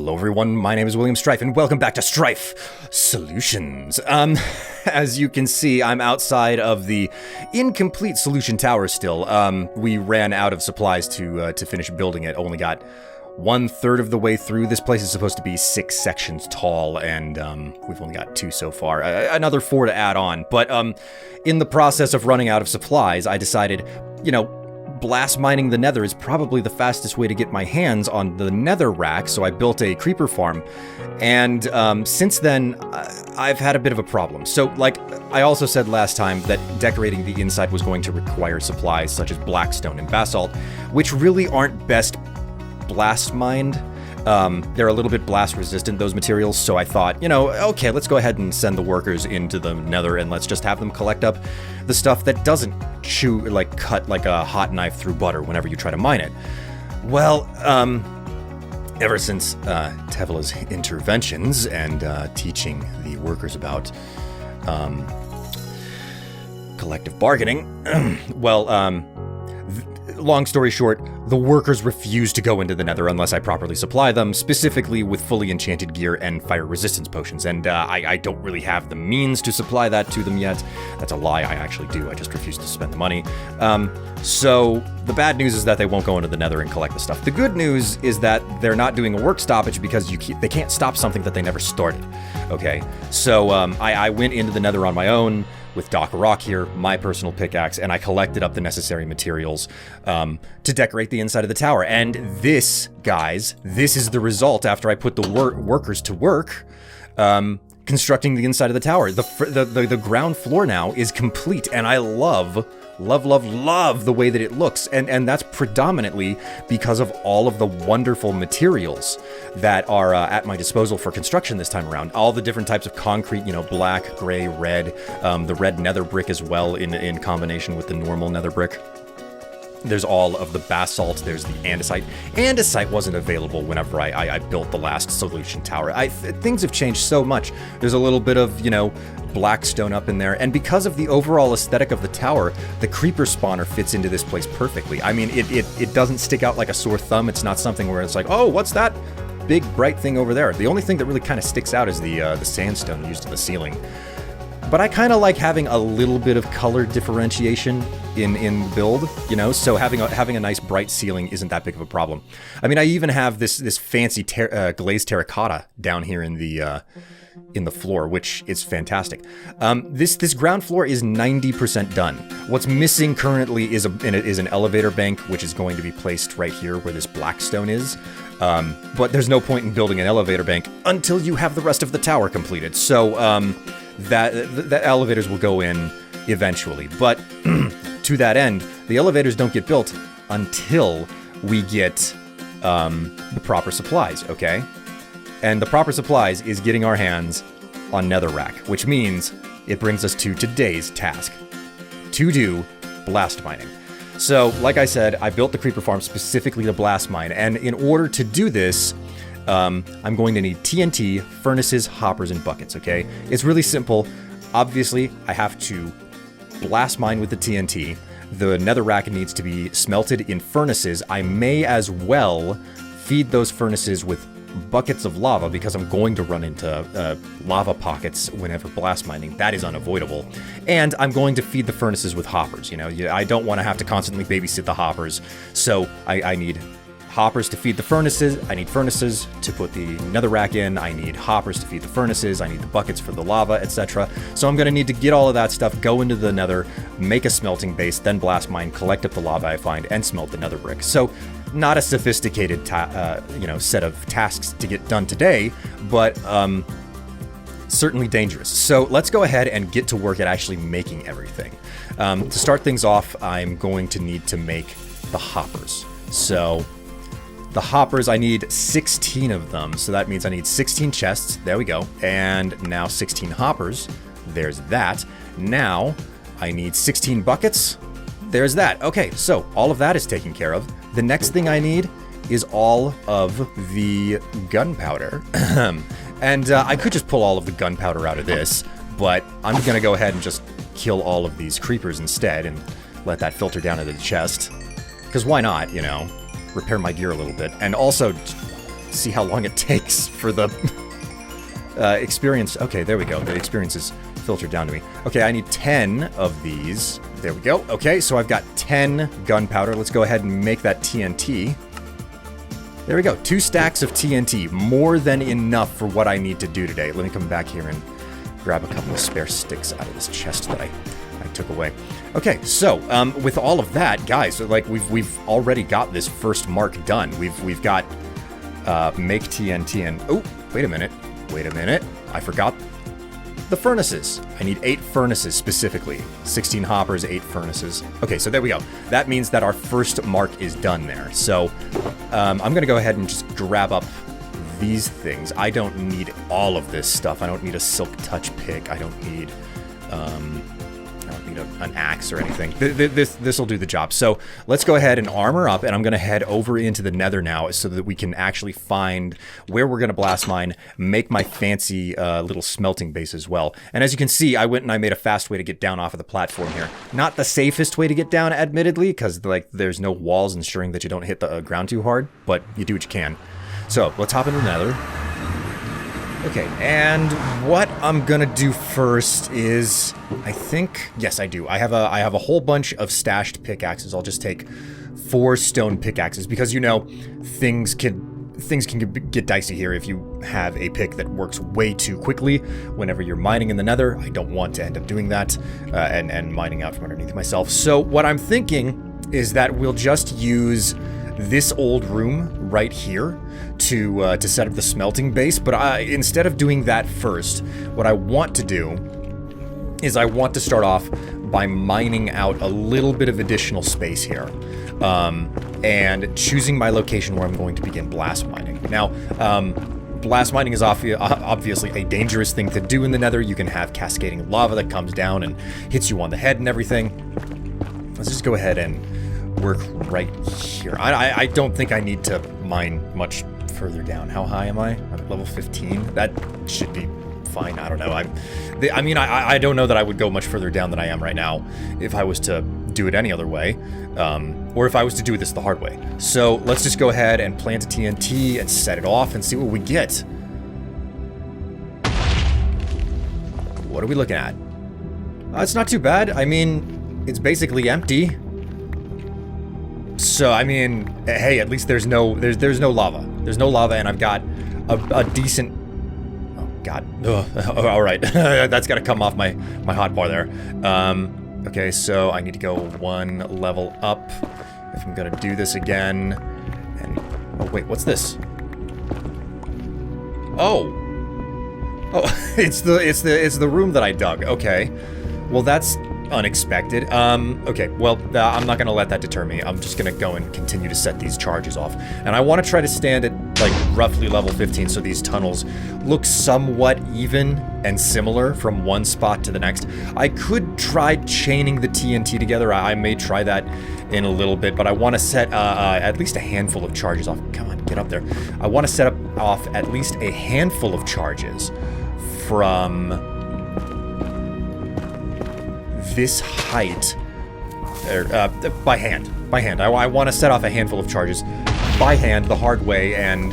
Hello everyone, my name is William Strife, and welcome back to Strife Solutions. As you can see, I'm outside of the incomplete solution tower still. We ran out of supplies to finish building it. Only got 1/3 of the way through. This place is supposed to be 6 sections tall, and we've only got 2 so far. Another 4 to add on. But in the process of running out of supplies, I decided, blast mining the Nether is probably the fastest way to get my hands on the Nether rack, so I built a creeper farm. And since then, I've had a bit of a problem. So, like I also said last time, that decorating the inside was going to require supplies such as blackstone and basalt, which really aren't best blast mined. They're a little bit blast resistant, those materials, so I thought, okay, let's go ahead and send the workers into the Nether and let's just have them collect up the stuff that doesn't cut like a hot knife through butter whenever you try to mine it. Well, ever since Tevla's interventions and teaching the workers about collective bargaining, long story short, the workers refuse to go into the Nether unless I properly supply them, specifically with fully enchanted gear and fire resistance potions, and I don't really have the means to supply that to them yet. That's a lie, I actually do, I just refuse to spend the money. So the bad news is that they won't go into the Nether and collect the stuff. The good news is that they're not doing a work stoppage because they can't stop something that they never started, okay? So I went into the Nether on my own, with Doc Rock here, my personal pickaxe, and I collected up the necessary materials to decorate the inside of the tower. And this, guys, this is the result after I put the workers to work constructing the inside of the tower. The ground floor now is complete, and I love the way that it looks, and that's predominantly because of all of the wonderful materials that are at my disposal for construction this time around. All the different types of concrete, black, gray, red, the red nether brick as well in combination with the normal nether brick. There's all of the basalt, there's the andesite. Andesite wasn't available whenever I built the last solution tower. Things have changed so much. There's a little bit of, blackstone up in there, and because of the overall aesthetic of the tower, the creeper spawner fits into this place perfectly. I mean, it doesn't stick out like a sore thumb. It's not something where it's like, oh, what's that big bright thing over there? The only thing that really kind of sticks out is the sandstone used in the ceiling. But I kind of like having a little bit of color differentiation in the build, so having a nice bright ceiling isn't that big of a problem. I mean, I even have this fancy glazed terracotta down here in the floor, which is fantastic. This ground floor is 90% done. What's missing currently is an elevator bank, which is going to be placed right here where this blackstone is. But there's no point in building an elevator bank until you have the rest of the tower completed. So the elevators will go in eventually. But to that end, the elevators don't get built until we get the proper supplies, okay? And the proper supplies is getting our hands on netherrack, which means it brings us to today's task, to do blast mining. So, like I said, I built the creeper farm specifically to blast mine, and in order to do this, I'm going to need TNT, furnaces, hoppers, and buckets, okay? It's really simple. Obviously, I have to blast mine with the TNT. The netherrack needs to be smelted in furnaces. I may as well feed those furnaces with buckets of lava because I'm going to run into lava pockets whenever blast mining. That is unavoidable. And I'm going to feed the furnaces with hoppers. I don't want to have to constantly babysit the hoppers. So I need hoppers to feed the furnaces. I need furnaces to put the netherrack in. I need hoppers to feed the furnaces. I need the buckets for the lava, etc. So I'm going to need to get all of that stuff, go into the nether, make a smelting base, then blast mine, collect up the lava I find, and smelt the nether brick. So not a sophisticated set of tasks to get done today, but certainly dangerous. So let's go ahead and get to work at actually making everything. To start things off, I'm going to need to make the hoppers. So the hoppers, I need 16 of them. So that means I need 16 chests. There we go. And now 16 hoppers. There's that. Now I need 16 buckets. There's that. Okay, so all of that is taken care of. The next thing I need is all of the gunpowder. And I could just pull all of the gunpowder out of this, but I'm going to go ahead and just kill all of these creepers instead and let that filter down into the chest. Because why not, repair my gear a little bit. And also, see how long it takes for the experience. Okay, there we go. The experience is filtered down to me. Okay, I need 10 of these. There we go. Okay, so I've got 10 gunpowder. Let's go ahead and make that TNT. There we go. 2 stacks of TNT. More than enough for what I need to do today. Let me come back here and grab a couple of spare sticks out of this chest that I took away. Okay, so with all of that, guys, like we've already got this first mark done. We've got make TNT and oh, wait a minute. I forgot the furnaces. I need 8 furnaces specifically. 16 hoppers, 8 furnaces. Okay, so there we go. That means that our first mark is done there. So I'm going to go ahead and just grab up these things. I don't need all of this stuff. I don't need a silk touch pick. I don't need an axe or anything. This will do the job. So let's go ahead and armor up, and I'm going to head over into the Nether now so that we can actually find where we're going to blast mine, make my fancy little smelting base as well. And as you can see, I went and I made a fast way to get down off of the platform here. Not the safest way to get down, admittedly, because like there's no walls ensuring that you don't hit the ground too hard, but you do what you can. So let's hop into the Nether. Okay, and what I'm gonna do first is, I think, yes, I do. I have a whole bunch of stashed pickaxes. I'll just take 4 stone pickaxes because, you know, things can get dicey here if you have a pick that works way too quickly whenever you're mining in the Nether. I don't want to end up doing that and mining out from underneath myself. So what I'm thinking is that we'll just use this old room right here to set up the smelting base, but instead of doing that first, what I want to do is I want to start off by mining out a little bit of additional space here, and choosing my location where I'm going to begin blast mining. Now, blast mining is obviously a dangerous thing to do in the Nether. You can have cascading lava that comes down and hits you on the head and everything. Let's just go ahead and work right here. I don't think I need to mine much further down. How high am I? I'm at level 15. That should be fine. I don't know. I mean, I don't know that I would go much further down than I am right now if I was to do it any other way, or if I was to do this the hard way. So let's just go ahead and plant a TNT and set it off and see what we get. What are we looking at? It's not too bad. I mean, it's basically empty. So, I mean, hey, at least there's no lava. There's no lava, and I've got a decent... Oh, God. All right. That's got to come off my hotbar there. Okay, so I need to go 1 level up if I'm going to do this again. And... Oh, wait, what's this? Oh! Oh, it's the room that I dug. Okay. Well, that's unexpected. Okay, well, I'm not going to let that deter me. I'm just going to go and continue to set these charges off. And I want to try to stand at, like, roughly level 15 so these tunnels look somewhat even and similar from one spot to the next. I could try chaining the TNT together. I may try that in a little bit, but I want to set at least a handful of charges off. Come on, get up there. I want to set off at least a handful of charges from this height, by hand. I want to set off a handful of charges by hand the hard way, and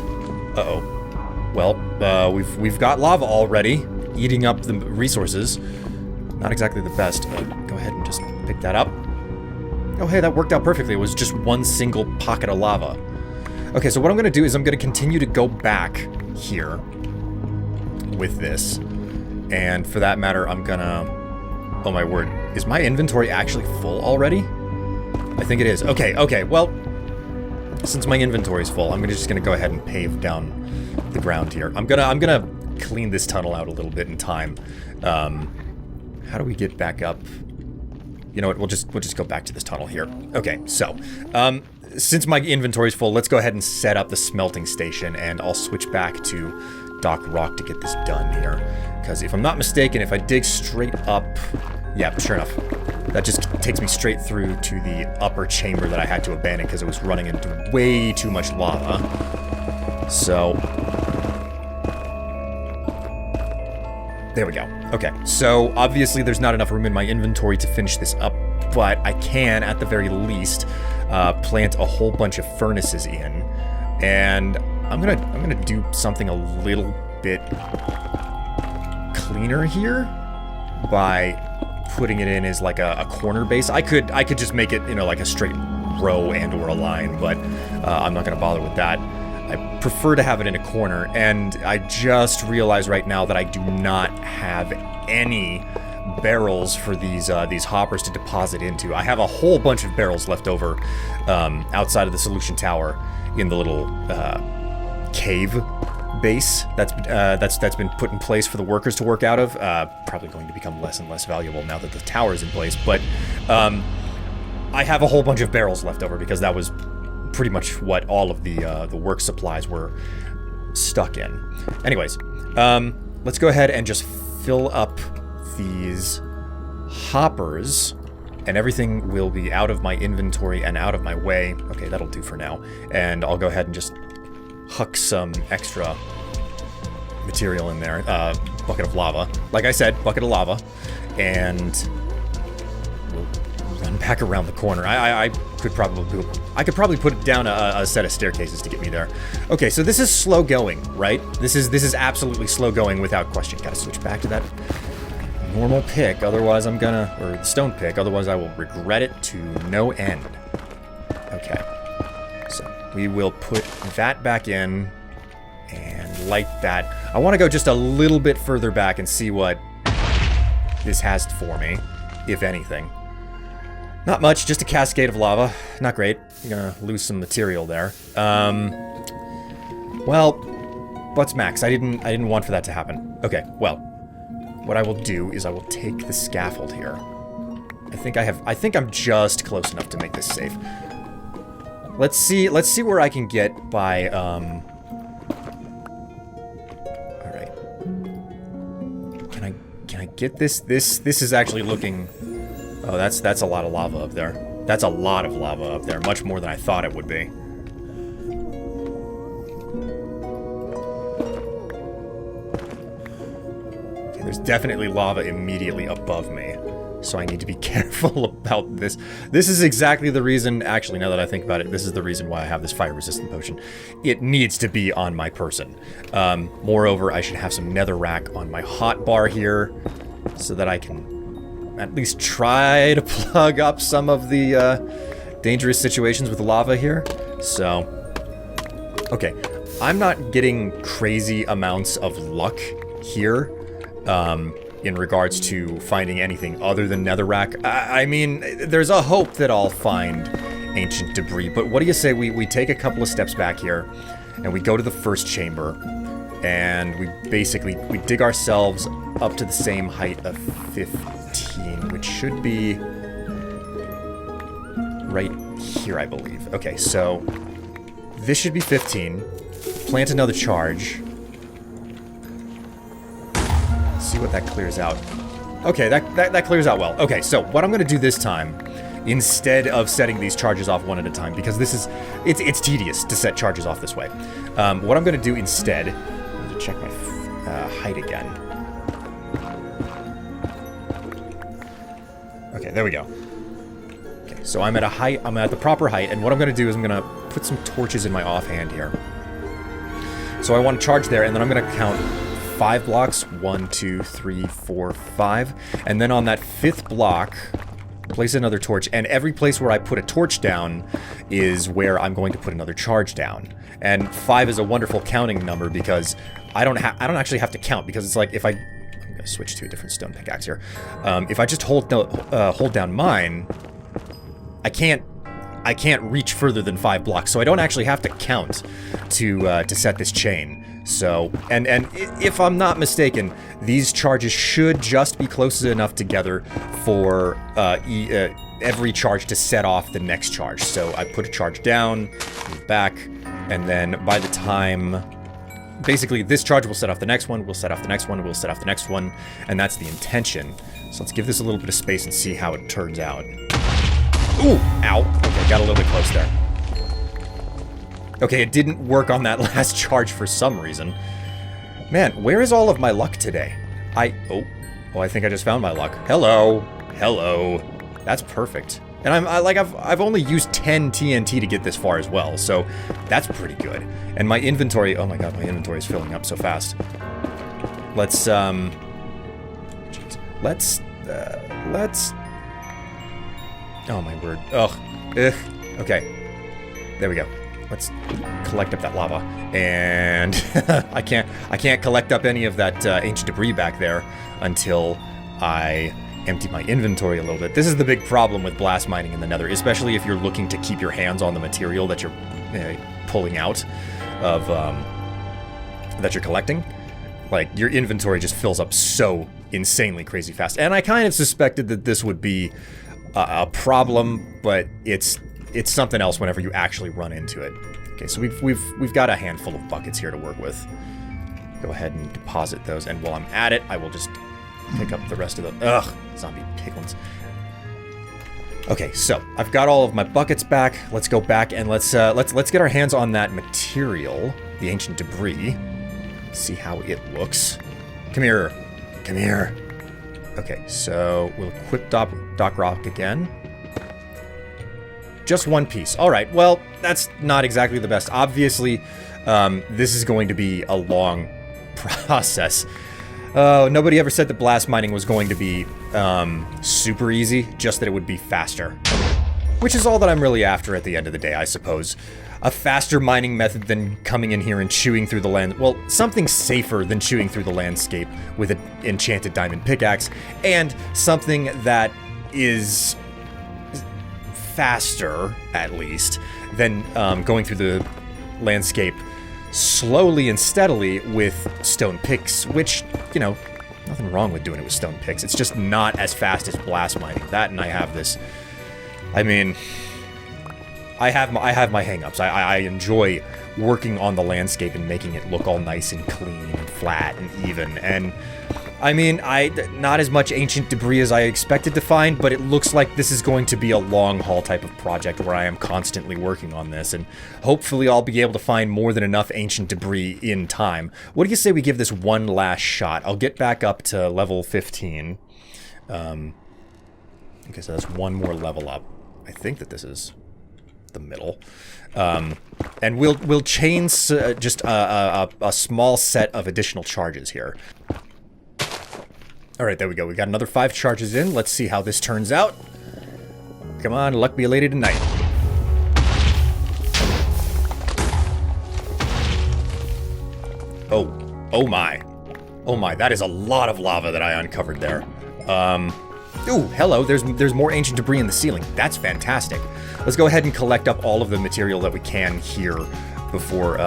well, we've got lava already eating up the resources. Not exactly the best. Go ahead and just pick that up. Oh, hey, that worked out perfectly. It was just one single pocket of lava. Okay, so what I'm going to do is I'm going to continue to go back here with this, and for that matter, I'm gonna... Oh my word. Is my inventory actually full already? I think it is. Okay, well, since my inventory is full, I'm just gonna go ahead and pave down the ground here. I'm gonna clean this tunnel out a little bit in time. How do we get back up? You know what, we'll just go back to this tunnel here. Okay, so, since my inventory is full, let's go ahead and set up the smelting station, and I'll switch back to Dock Rock to get this done here. Because if I'm not mistaken, if I dig straight up... Yeah, sure enough. That just takes me straight through to the upper chamber that I had to abandon because it was running into way too much lava. So... There we go. Okay, so obviously there's not enough room in my inventory to finish this up, but I can, at the very least, plant a whole bunch of furnaces in. And I'm gonna do something a little bit cleaner here by putting it in as like a corner base. I could just make it, you know, like a straight row and or a line, but I'm not gonna bother with that. I prefer to have it in a corner, and I just realized right now that I do not have any barrels for these hoppers to deposit into. I have a whole bunch of barrels left over outside of the solution tower in the little cave base that's been put in place for the workers to work out of. Probably going to become less and less valuable now that the tower is in place, but I have a whole bunch of barrels left over because that was pretty much what all of the work supplies were stuck in. Anyways, let's go ahead and just fill up these hoppers, and everything will be out of my inventory and out of my way. Okay, that'll do for now. And I'll go ahead and just huck some extra material in there. Bucket of lava. Like I said, bucket of lava. And we'll run back around the corner. I could probably put down a set of staircases to get me there. Okay, so this is slow going, right? This is absolutely slow going without question. Gotta switch back to that normal pick, otherwise I'm gonna, or the stone pick, otherwise I will regret it to no end. Okay, so we will put that back in and light that. I want to go just a little bit further back and see what this has for me, if anything. Not much, just a cascade of lava. Not great. I'm gonna lose some material there. Well, what's max? I didn't want for that to happen. Okay, well, what I will do is I will take the scaffold here. I think I'm just close enough to make this safe. Let's see where I can get by, alright. Can I get this? This is actually looking... Oh, that's a lot of lava up there. That's a lot of lava up there. Much more than I thought it would be. Okay, there's definitely lava immediately above me. So I need to be careful about this. This is exactly the reason, actually, now that I think about it, this is the reason why I have this fire-resistant potion. It needs to be on my person. Moreover, I should have some netherrack on my hotbar here so that I can at least try to plug up some of the dangerous situations with lava here. So, okay, I'm not getting crazy amounts of luck here in regards to finding anything other than netherrack. I mean, there's a hope that I'll find ancient debris, but what do you say we take a couple of steps back here and we go to the first chamber and we dig ourselves up to the same height of 15, which should be right here, I believe. Okay, so this should be 15. Plant another charge. See what that clears out. Okay, that clears out well. Okay, so what I'm going to do this time, instead of setting these charges off one at a time, because it's tedious to set charges off this way. What I'm going to do instead, I need to check my height again. Okay, there we go. Okay, so I'm at a height, I'm at the proper height, and what I'm going to do is I'm going to put some torches in my offhand here. So I want to charge there, and then I'm going to count 5 blocks. 1, 2, 3, 4, 5. And then on that 5th block, place another torch. And every place where I put a torch down is where I'm going to put another charge down. And 5 is a wonderful counting number because I don't actually have to count, because it's like if I'm gonna switch to a different stone pickaxe here. If I just hold down mine, I can't reach further than 5 blocks, so I don't actually have to count to set this chain. So, and if I'm not mistaken, these charges should just be close enough together for every charge to set off the next charge. So I put a charge down, move back, and then by the time... Basically, this charge will set off the next one, we'll set off the next one, we'll set off the next one, and that's the intention. So let's give this a little bit of space and see how it turns out. Ooh! Ow! Okay, got a little bit close there. Okay, it didn't work on that last charge for some reason. Man, where is all of my luck today? Oh, I think I just found my luck. Hello! Hello! That's perfect. And I've only used 10 TNT to get this far as well, so that's pretty good. And my inventory, oh my god, my inventory is filling up so fast. Let's oh my word, ugh, okay. There we go. Let's collect up that lava. And I can't collect up any of that ancient debris back there until I empty my inventory a little bit. This is the big problem with blast mining in the Nether, especially if you're looking to keep your hands on the material that you're pulling out of that you're collecting. Like, your inventory just fills up so insanely crazy fast. And I kind of suspected that this would be a problem, but it's something else whenever you actually run into it. Okay, so we've got a handful of buckets here to work with. Go ahead and deposit those, and while I'm at it, I will just pick up the rest of the zombie piglins. Okay, so I've got all of my buckets back. Let's go back and let's get our hands on that material, the ancient debris. See how it looks. Come here. Come here. Okay, so we'll equip Doc Rock again. Just one piece. All right, well, that's not exactly the best. Obviously, this is going to be a long process. Nobody ever said that blast mining was going to be super easy, just that it would be faster. Which is all that I'm really after at the end of the day, I suppose. A faster mining method than coming in here and chewing through the land. Well, something safer than chewing through the landscape with an enchanted diamond pickaxe, and something that is faster, at least, than going through the landscape slowly and steadily with stone picks, which, you know, nothing wrong with doing it with stone picks. It's just not as fast as blast mining. That, and I have this, I mean, I have my hang-ups. I enjoy working on the landscape and making it look all nice and clean and flat and even, and I mean, not as much ancient debris as I expected to find, but it looks like this is going to be a long-haul type of project where I am constantly working on this, and hopefully I'll be able to find more than enough ancient debris in time. What do you say we give this one last shot? I'll get back up to level 15. Okay, so that's one more level up. I think that this is the middle. And we'll chain just a small set of additional charges here. Alright, there we go. We got another 5 charges in. Let's see how this turns out. Come on, luck be a lady tonight. Oh my. Oh my, that is a lot of lava that I uncovered there. Ooh, hello, there's more ancient debris in the ceiling. That's fantastic. Let's go ahead and collect up all of the material that we can here before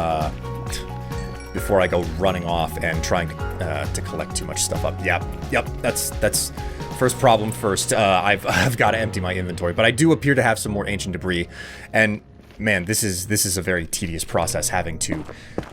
I go running off and trying to collect too much stuff up. Yep, that's first problem first. I've got to empty my inventory, but I do appear to have some more ancient debris, and man, this is a very tedious process, having to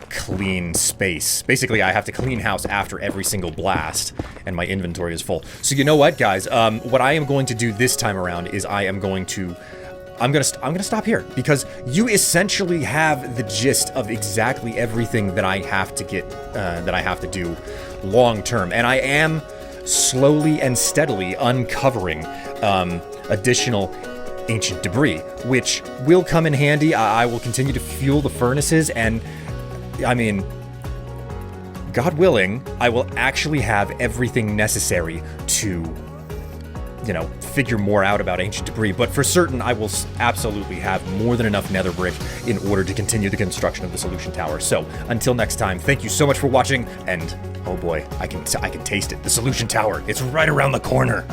clean space. Basically, I have to clean house after every single blast, and my inventory is full. So you know what, guys? What I am going to do this time around is I'm gonna stop here, because you essentially have the gist of exactly everything that I have to get, that I have to do long term, and I am slowly and steadily uncovering additional ancient debris, which will come in handy. I will continue to fuel the furnaces, and I mean, God willing, I will actually have everything necessary to, you know, figure more out about ancient debris, but for certain, I will absolutely have more than enough nether brick in order to continue the construction of the solution tower. So, until next time, thank you so much for watching, and oh boy, I can taste it. The solution tower, it's right around the corner.